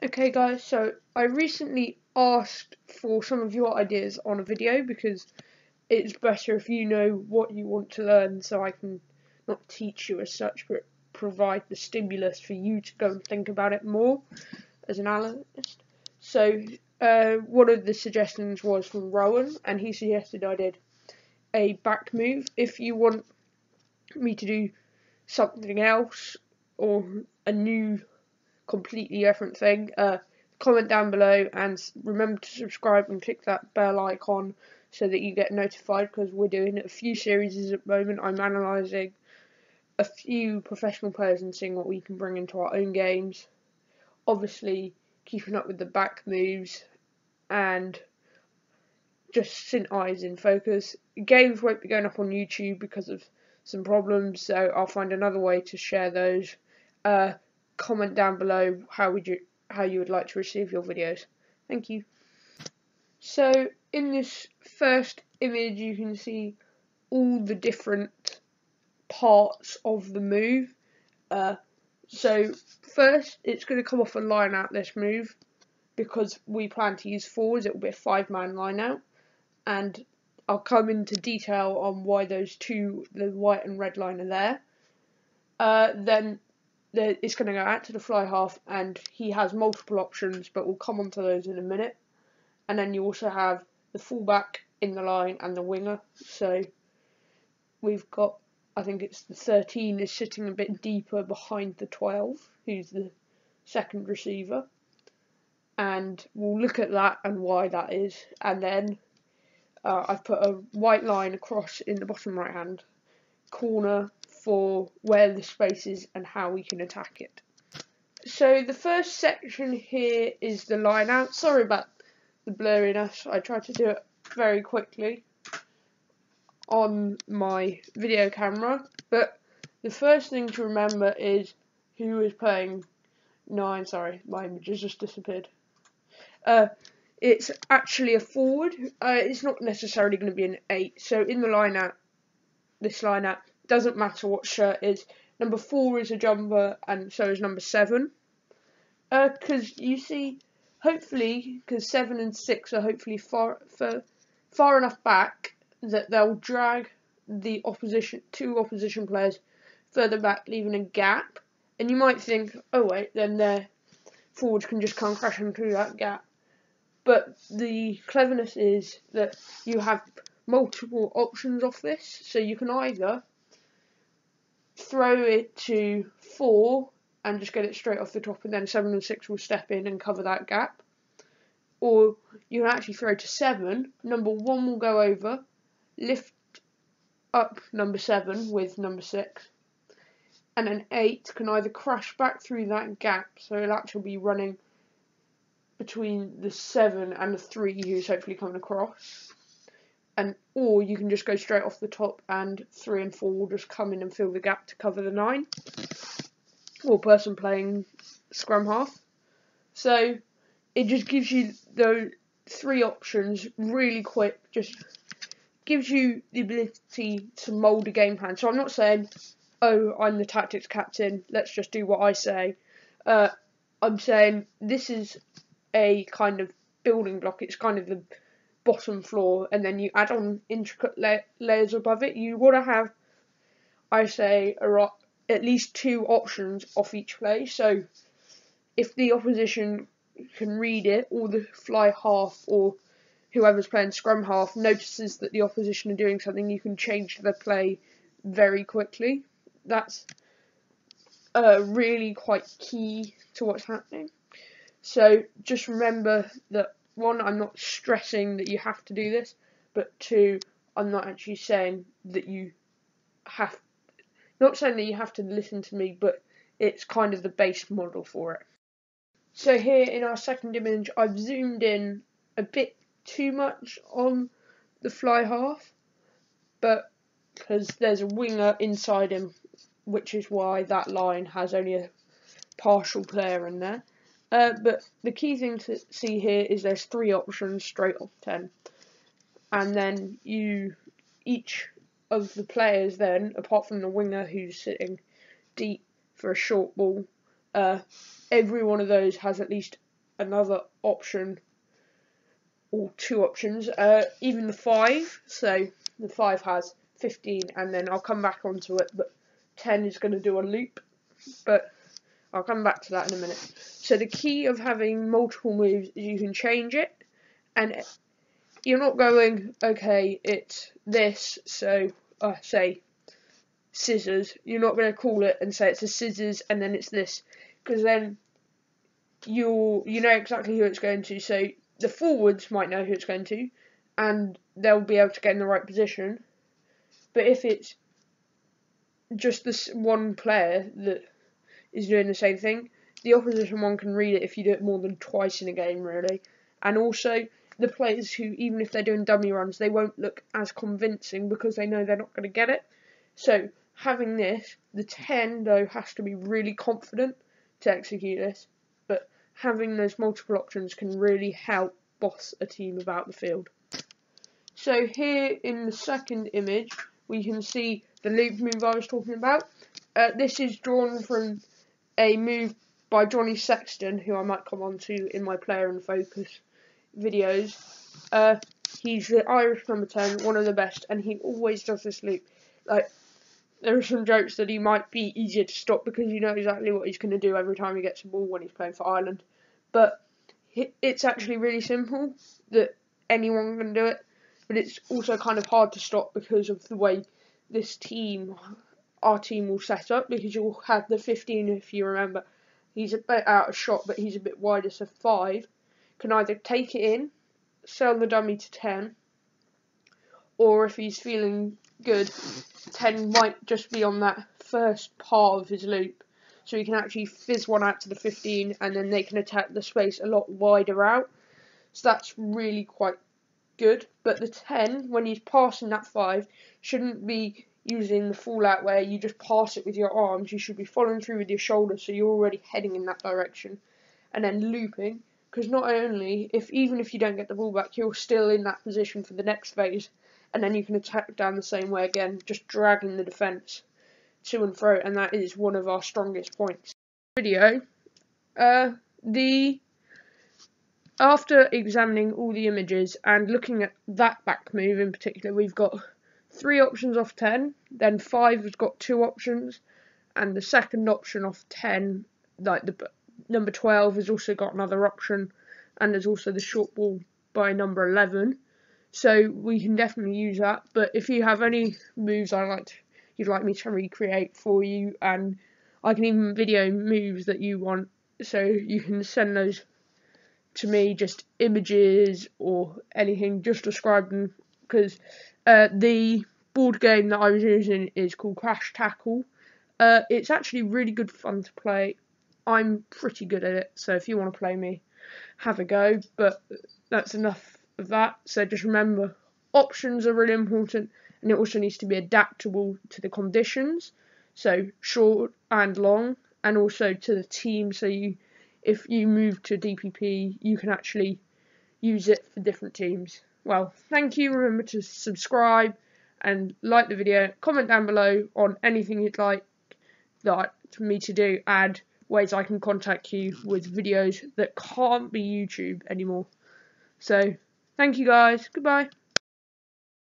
Okay guys, so I recently asked for some of your ideas on a video because it's better if you know what you want to learn so I can not teach you as such but provide the stimulus for you to go and think about it more as an analyst. So one of the suggestions was from Rowan, and he suggested I did a back move. If you want me to do something else or a new completely different thing, comment down below and remember to subscribe and click that bell icon so that you get notified, because we're doing a few series at the moment. I'm analysing a few professional players and seeing what we can bring into our own games, obviously keeping up with the back moves and just St. Eyes in focus. Games won't be going up on YouTube because of some problems, so I'll find another way to share those. Comment down below how you would like to receive your videos. Thank you. So in this first image you can see all the different parts of the move. So first it's going to come off a line out, this move, because we plan to use forwards. It will be a 5-man line out, and I'll come into detail on why those two, the white and red line, are there. Then it's going to go out to the fly half, and he has multiple options, but we'll come on to those in a minute. And then you also have the fullback in the line and the winger. So we've got, I think it's the 13 is sitting a bit deeper behind the 12, who's the second receiver. And we'll look at that and why that is. And then I've put a white line across in the bottom right hand corner for where the space is and how we can attack it. So the first section here is the line out. Sorry about the blurriness, I tried to do it very quickly on my video camera, but the first thing to remember is who is playing 9. Sorry, my image has just disappeared. It's actually a forward. It's not necessarily going to be an 8. So in the line out, this line out, doesn't matter what shirt is. Number 4 is a jumper, and so is number 7. Because you see, hopefully, because 7 and 6 are hopefully far enough back that they'll drag the two opposition players further back, leaving a gap. And you might think, oh wait, then their forwards can just come crashing through that gap. But the cleverness is that you have multiple options off this, so you can either throw it to 4 and just get it straight off the top, and then 7 and 6 will step in and cover that gap. Or you can actually throw to 7, number 1 will go over, lift up number 7 with number 6, and then 8 can either crash back through that gap, so it'll actually be running between the 7 and the 3 who's hopefully coming across. Or you can just go straight off the top and 3 and 4 will just come in and fill the gap to cover the 9. Or person playing scrum half. So it just gives you those 3 options really quick, just gives you the ability to mould a game plan. So I'm not saying, oh, I'm the tactics captain, let's just do what I say. I'm saying this is a kind of building block. It's kind of the bottom floor, and then you add on intricate layers above it. You want to have, I say, at least 2 options off each play. So if the opposition can read it, or the fly half or whoever's playing scrum half notices that the opposition are doing something, you can change the play very quickly. That's really quite key to what's happening. So just remember that, 1, I'm not stressing that you have to do this, but 2, I'm not actually saying that you have, not saying that you have to listen to me, but it's kind of the base model for it. So here in our second image, I've zoomed in a bit too much on the fly half, but because there's a winger inside him, which is why that line has only a partial player in there. But the key thing to see here is there's 3 options straight off 10. And then each of the players then, apart from the winger who's sitting deep for a short ball, every one of those has at least another option, or two options, even the 5, so the 5 has 15, and then I'll come back onto it, but 10 is going to do a loop, but I'll come back to that in a minute. So the key of having multiple moves is you can change it, and you're not going, okay, it's this, so say scissors, you're not going to call it and say it's a scissors and then it's this, because then you know exactly who it's going to. So the forwards might know who it's going to, and they'll be able to get in the right position. But if it's just this one player that is doing the same thing, the opposition one can read it if you do it more than twice in a game, really. And also, the players who, even if they're doing dummy runs, they won't look as convincing because they know they're not going to get it. So, having this, the 10, though, has to be really confident to execute this. But having those multiple options can really help boss a team about the field. So, here in the second image, we can see the loop move I was talking about. This is drawn from a move by Johnny Sexton, who I might come on to in my Player and Focus videos. He's the Irish number 10, one of the best, and he always does this loop. Like, there are some jokes that he might be easier to stop because you know exactly what he's going to do every time he gets the ball when he's playing for Ireland. But it's actually really simple that anyone can do it, but it's also kind of hard to stop because of the way this team, our team, will set up, because you'll have the 15, if you remember. He's a bit out of shot, but he's a bit wider, so 5 can either take it in, sell the dummy to 10, or if he's feeling good, 10 might just be on that first part of his loop, so he can actually fizz one out to the 15, and then they can attack the space a lot wider out. So that's really quite good. But the 10, when he's passing that 5, shouldn't be using the fallout where you just pass it with your arms. You should be following through with your shoulders, so you're already heading in that direction, and then looping. Because not only, even if you don't get the ball back, you're still in that position for the next phase, and then you can attack down the same way again, just dragging the defence to and fro, and that is one of our strongest points. Video. After examining all the images and looking at that back move in particular, we've got 3 options off 10, then 5 has got 2 options, and the second option off 10, like the number 12, has also got another option, and there's also the short ball by number 11. So we can definitely use that. But if you have any moves you'd like me to recreate for you, and I can even video moves that you want, so you can send those to me, just images or anything, just describe them, because the board game that I was using is called Crash Tackle. It's actually really good fun to play. I'm pretty good at it, so if you want to play me, have a go. But that's enough of that. So just remember, options are really important, and it also needs to be adaptable to the conditions, so short and long, and also to the team, so if you move to DPP, you can actually use it for different teams. Well, thank you. Remember to subscribe and like the video. Comment down below on anything you'd like me to do, and ways I can contact you with videos that can't be YouTube anymore. So, thank you guys. Goodbye.